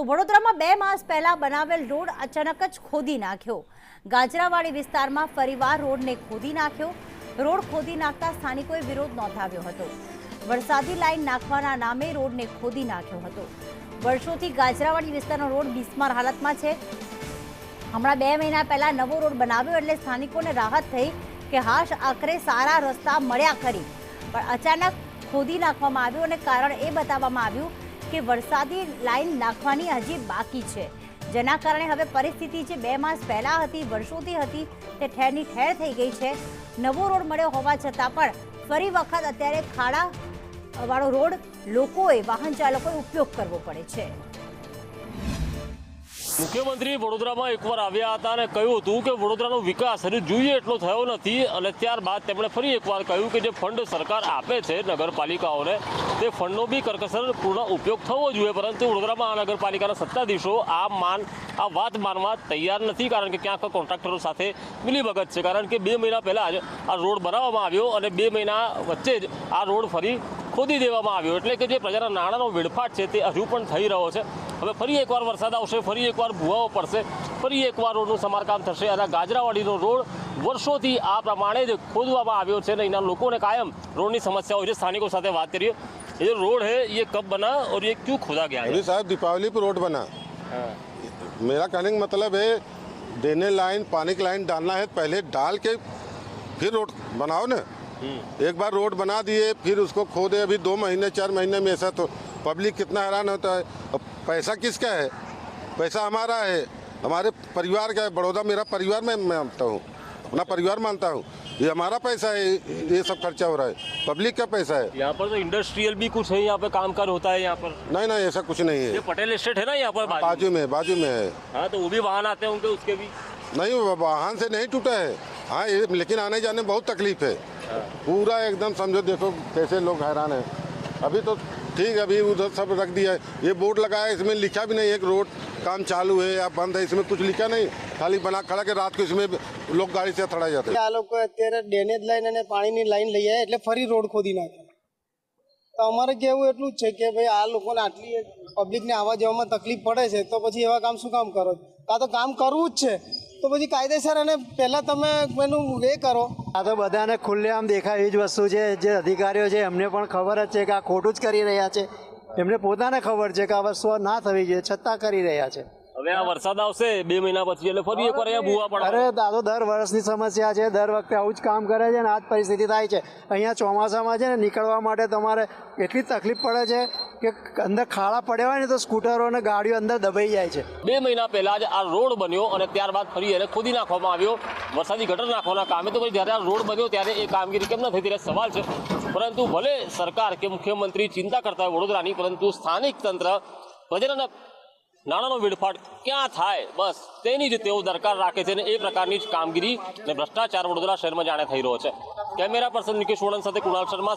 તો વડોદરામાં 2 માસ પહેલા બનાવેલ રોડ અચાનક જ ખોદી નાખ્યો। ગાજરાવાડી વિસ્તારમાં ફરીવાર રોડને ખોદી નાખ્યો। રોડ ખોદી નાખતા સ્થાનિકોએ વિરોધ નોંધાવ્યો હતો। વરસાદી લાઈન નાખવાના નામે રોડને ખોદી નાખ્યો હતો। વર્ષોથી ગાજરાવાડી વિસ્તારનો રોડ બિસ્માર હાલતમાં છે। હમણાં 2 મહિના પહેલા નવો રોડ બનાવ્યો એટલે સ્થાનિકોને રાહત થઈ કે હાશ આખરે સારા રસ્તા મળ્યા ખરી, પણ અચાનક ખોદી નાખવામાં આવ્યું અને કારણ એ બતાવવામાં આવ્યું કે વરસાદી લાઈન નાખવાની હજી બાકી છે, જેના કારણે હવે પરિસ્થિતિ જે 2 માસ પહેલા હતી, વર્ષોથી હતી, તે ઠેરની ઠેર થઈ ગઈ છે। નવો રોડ મળ્યો હોવા છતાં પણ ફરી વખત અત્યારે ખાડાવાળો રોડ લોકોએ, વાહન ચાલકોએ ઉપયોગ કરવો પડે છે। મુખ્યમંત્રી વડોદરામાં એકવાર આવ્યા હતા અને કહ્યું હતું કે વડોદરાનો વિકાસ હજુ જોઈએ એટલો થયો નથી, અને ત્યારબાદ તેમણે ફરી એકવાર કહ્યું કે જે ફંડ સરકાર આપે છે નગરપાલિકાઓને, તે ફંડનો બી કરકસરપૂર્ણ ઉપયોગ થવો જોઈએ, પરંતુ વડોદરામાં મહાનગરપાલિકાના સત્તાધીશો આ વાત માનવા તૈયાર નથી, કારણ કે ક્યાંક કોન્ટ્રાક્ટરો સાથે મિલીભગત છે। કારણ કે 2 મહિના પહેલા જ આ રોડ બનાવવામાં આવ્યો અને 2 મહિના વચ્ચે જ આ રોડ ફરી ખોદી દેવામાં આવ્યો, એટલે કે જે પ્રજાના નાણાંનો વેડફાટ છે તે હજુ પણ થઈ રહ્યો છે। હવે ફરી એકવાર વરસાદ આવશે, ફરી એકવાર ભૂવાઓ પડશે, ફરી એકવાર રોડનું સમારકામ થશે અને ગાજરાવાડીનો રોડ વર્ષોથી આ પ્રમાણે જ ખોદવામાં આવ્યો છે અને અહીંના લોકોને કાયમ રોડની સમસ્યાઓ છે। સ્થાનિકો સાથે વાત કરીએ। ये जो रोड है ये कब बना और ये क्यों खोदा गया है? अभी साहब दीपावली पर रोड बना। मेरा कहने का मतलब है ड्रेनेज लाइन, पानी की लाइन डालना है, पहले डाल के फिर रोड बनाओ ना। एक बार रोड बना दिए फिर उसको खोदे, अभी 2 महीने 4 महीने में ऐसा, तो पब्लिक कितना हैरान होता है। अब पैसा किसका है? पैसा हमारा है, हमारे परिवार का है। बड़ौदा मेरा परिवार में मानता हूँ, अपना परिवार मानता हूँ। ये हमारा पैसा है, ये सब खर्चा हो रहा है, पब्लिक का पैसा है। यहाँ पर तो इंडस्ट्रियल भी कुछ है, यहाँ पे कामकाज होता है यहाँ पर? नहीं नहीं, ऐसा कुछ नहीं है। ये पटेल एस्टेट है ना यहाँ पर बाजू में है। हाँ, तो वो भी वाहन आते होंगे उसके भी? नहीं, वाहन से नहीं टूटा है, हाँ, लेकिन आने जाने में बहुत तकलीफ है। पूरा एकदम समझो, देखो कैसे लोग हैरान है। अभी तो ठीक, अभी उधर सब रख दिया है। ये बोर्ड लगाया, इसमें लिखा भी नहीं एक रोड काम चालू है या बंद है, इसमें कुछ लिखा नहीं, खाली बना खड़ा के रात को इसमें लोग गाड़ी से અથડાઈ जाते। આ લોકો અત્યારે ડ્રેનેજ લાઈન અને પાણીની લાઈન લઈ આવ્યા એટલે ફરી રોડ ખોદી નાખે। તો અમારે કહેવું એટલું જ છે કે ભાઈ આ લોકોને આટલી પબ્લિકને આવવા જવામાં તકલીફ પડે છે, તો પછી એવા કામ શું કામ કરો? કાં તો કામ કરવું જ છે તો પછી કાયદેસર અને પહેલાં તમે એનું એ કરો। આ તો બધાને ખુલ્લેઆમ દેખાય એવી જ વસ્તુ છે। જે અધિકારીઓ છે એમને પણ ખબર જ છે કે આ ખોટું જ કરી રહ્યા છે, એમને પોતાને ખબર છે કે આ વસ્તુ ના થવી જોઈએ, છતાં કરી રહ્યા છે। હવે આ વરસાદ આવશે 2 મહિના પછી એટલે ફરી એકવાર અહીંયા ભૂવા પડે। અરે આ તો દર વર્ષની સમસ્યા છે, દર વખતે આવું જ કામ કરે છે અને આ જ પરિસ્થિતિ થાય છે। અહીંયા ચોમાસામાં છે ને નીકળવા માટે તમારે એટલી તકલીફ પડે છે કે અંદર ખાડા પડ્યા હોય ને તો સ્કૂટરો અને ગાડીઓ અંદર દબાઈ જાય છે। 2 મહિના પહેલા જ આ રોડ બન્યો અને ત્યારબાદ ફરી એને ખોદી નાખવામાં આવ્યો વરસાદી ગટર નાખવાના કામે। તો પછી જ્યારે આ રોડ બન્યો ત્યારે એ કામગીરી કેમ ન થઈ ત્યારે સવાલ છે, પરંતુ ભલે સરકાર કે મુખ્યમંત્રી ચિંતા કરતા હોય વડોદરાની, પરંતુ સ્થાનિક તંત્ર પ્રજાના નાણાંનો વેડફાટ ક્યાં થાય બસ તેની જ તેઓ દરકાર રાખે છે અને એ પ્રકારની જ કામગીરી અને ભ્રષ્ટાચાર વડોદરા શહેરમાં જાણે થઈ રહ્યો છે। કેમેરા પર્સન નિકેશ વોડન સાથે કુણાલ શર્મા,